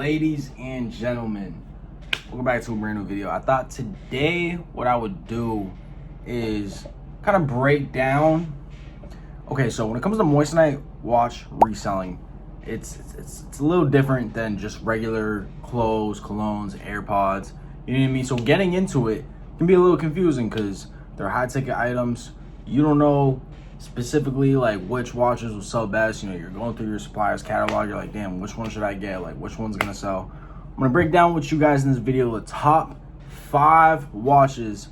Ladies and gentlemen, welcome back to a brand new video. I thought today what I would do is kind of break down. Okay, so when it comes to moissanite watch reselling, it's a little different than just regular clothes, colognes, AirPods. You know what I mean? So getting into it can be a little confusing because they're high ticket items. You don't know specifically like which watches will sell best. You know, you're going through your supplier's catalog, you're like, damn, which one should I get? Like, which one's gonna sell? I'm gonna break down with you guys in this video the top 5 watches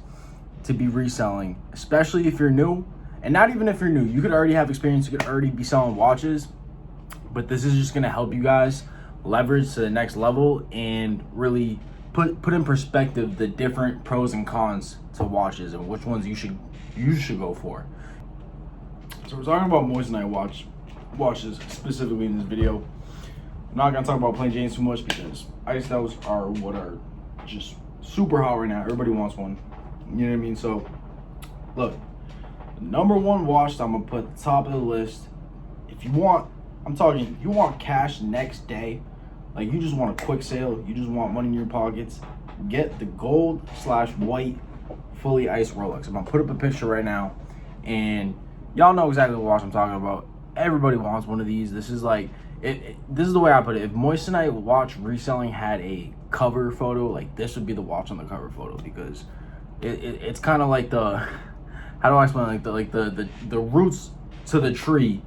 to be reselling, especially if you're new. And not even if you're new, you could already have experience, you could already be selling watches, but this is just gonna help you guys leverage to the next level and really put in perspective the different pros and cons to watches and which ones you should go for. So we're talking about moissanite watches specifically in this video. I'm not gonna talk about plain Janes too much because iced outs are what are just super hot right now. Everybody wants one. You know what I mean? So look, the number 1 watch that I'm gonna put at the top of the list, if you want, if you want cash next day, like you just want a quick sale, you just want money in your pockets, get the gold/white fully iced Rolex. I'm gonna put up a picture right now and y'all know exactly what watch I'm talking about. Everybody wants one of these. This is like, this is the way I put it. If moissanite watch reselling had a cover photo, like this would be the watch on the cover photo, because it's kind of like the, how do I explain, like the roots to the tree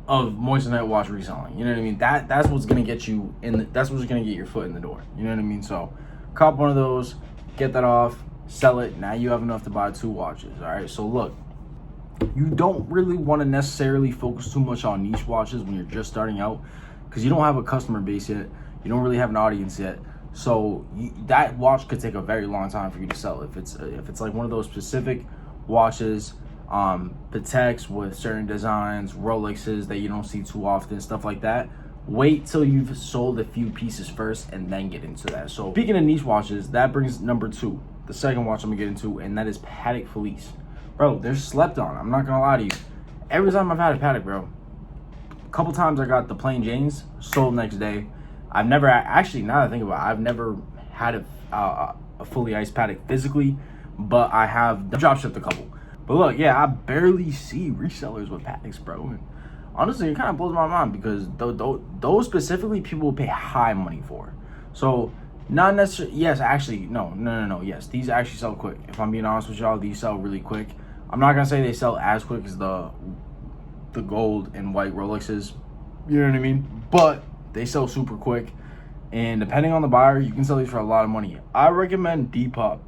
of moissanite watch reselling. You know what I mean? That's what's gonna get you in. That's what's gonna get your foot in the door. You know what I mean? So, cop one of those, get that off, sell it. Now you have enough to buy 2 watches. All right. So look, you don't really want to necessarily focus too much on niche watches when you're just starting out, because you don't have a customer base yet. You don't really have an audience yet. So that watch could take a very long time for you to sell. If it's like one of those specific watches, Pateks with certain designs, Rolexes that you don't see too often, stuff like that, wait till you've sold a few pieces first and then get into that. So speaking of niche watches, that brings number 2, the second watch I'm gonna get into, and that is Patek Philippe. Bro, they're slept on. I'm not gonna lie to you. Every time I've had a Patek, bro, a couple times I got the plain Janes, sold next day. I've never, actually, now that I think about it, I've never had a fully iced Patek physically, but I have drop shipped a couple. But look, yeah, I barely see resellers with Pateks, bro. And honestly, it kind of blows my mind because those specifically people will pay high money for. So not necessarily, yes, actually, no, yes, these actually sell quick. If I'm being honest with y'all, these sell really quick. I'm not gonna say they sell as quick as the gold and white Rolexes, you know what I mean? But they sell super quick, and depending on the buyer, you can sell these for a lot of money. I recommend Depop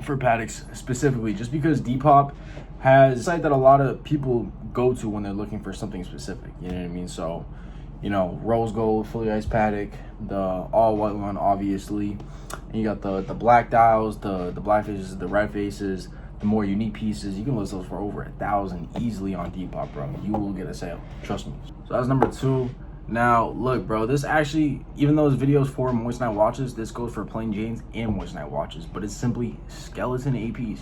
for Pateks specifically, just because Depop has a site that a lot of people go to when they're looking for something specific, you know what I mean? So, you know, rose gold, fully iced Patek, the all white one, obviously. And you got the black dials, the black faces, the red faces, the more unique pieces. You can list those for over 1,000 easily on Depop, bro. You will get a sale, trust me. So that's number 2. Now, look, bro, this actually, even though this video is for moissanite watches, this goes for plain Janes and moissanite watches, but it's simply skeleton APs.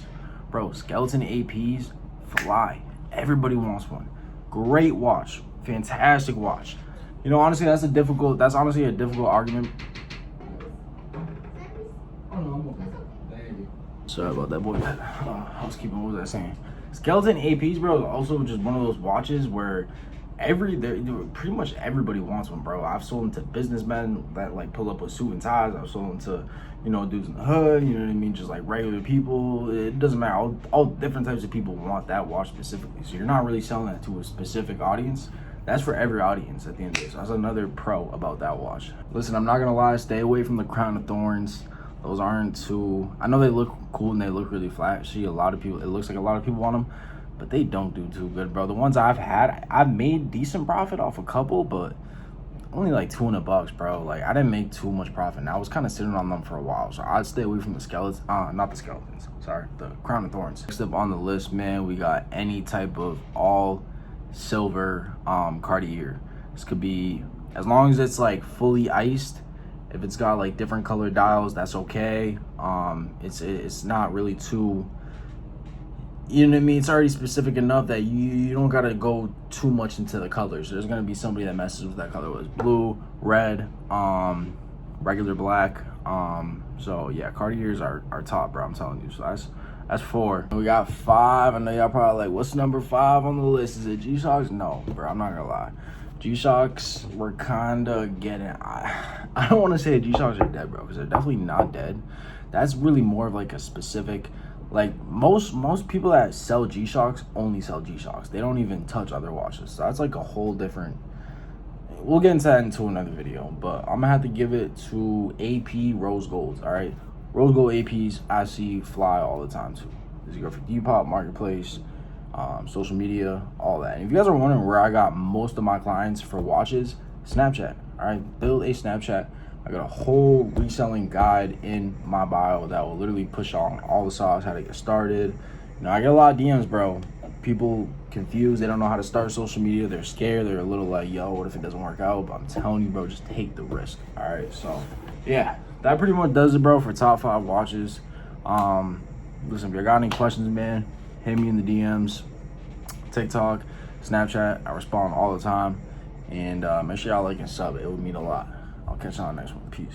Bro, skeleton APs fly. Everybody wants one. Great watch. Fantastic watch. You know, honestly, that's honestly a difficult argument. Sorry about that, boy. Housekeeping, what was I saying? Skeleton APs, bro, is also just one of those watches where pretty much everybody wants one, bro. I've sold them to businessmen that like pull up with suit and ties. I've sold them to, you know, dudes in the hood, you know what I mean, just like regular people. It doesn't matter. All different types of people want that watch specifically. So you're not really selling that to a specific audience. That's for every audience at the end of the day. So that's another pro about that watch. Listen, I'm not gonna lie, stay away from the crown of thorns. Those aren't too, I know they look cool and they look really flashy. It looks like a lot of people want them, but they don't do too good, bro. The ones I've had, I've made decent profit off a couple, but only like $200, bro. Like, I didn't make too much profit, and I was kind of sitting on them for a while, so I'd stay away from the skeletons. Not the skeletons, sorry, the crown of thorns. Next up on the list, man, we got any type of all silver Cartier. This could be, as long as it's like fully iced. If it's got like different colored dials, that's okay. It's not really too, you know what I mean? It's already specific enough that you don't gotta go too much into the colors. There's gonna be somebody that messes with that color, whether it's blue, red, regular black. So yeah, Cartiers are top, bro. I'm telling you. So that's 4. We got 5. I know y'all probably like, what's number 5 on the list? Is it G-Shocks? No, bro. I'm not gonna lie. G-Shocks were kinda getting. I don't want to say G-Shocks are dead, bro, because they're definitely not dead. That's really more of like a specific. Like most people that sell G-Shocks only sell G-Shocks. They don't even touch other watches. So that's like a whole different. We'll get into that into another video, but I'm gonna have to give it to AP rose golds. All right, rose gold APs I see fly all the time too. As you go for Depop, marketplace, social media, all that. And if you guys are wondering where I got most of my clients for watches, Snapchat. All right, build a Snapchat. I got a whole reselling guide in my bio that will literally push on all the sauce, how to get started. You know, I get a lot of DMs, bro. People confused, they don't know how to start social media, they're scared, they're a little like, yo, what if it doesn't work out? But I'm telling you, bro, just take the risk. All right, so yeah, that pretty much does it, bro, for top 5 watches. Listen, if you got any questions, man, hit me in the DMs, TikTok, Snapchat. I respond all the time. And make sure y'all like and sub. It would mean a lot. I'll catch you on the next one. Peace.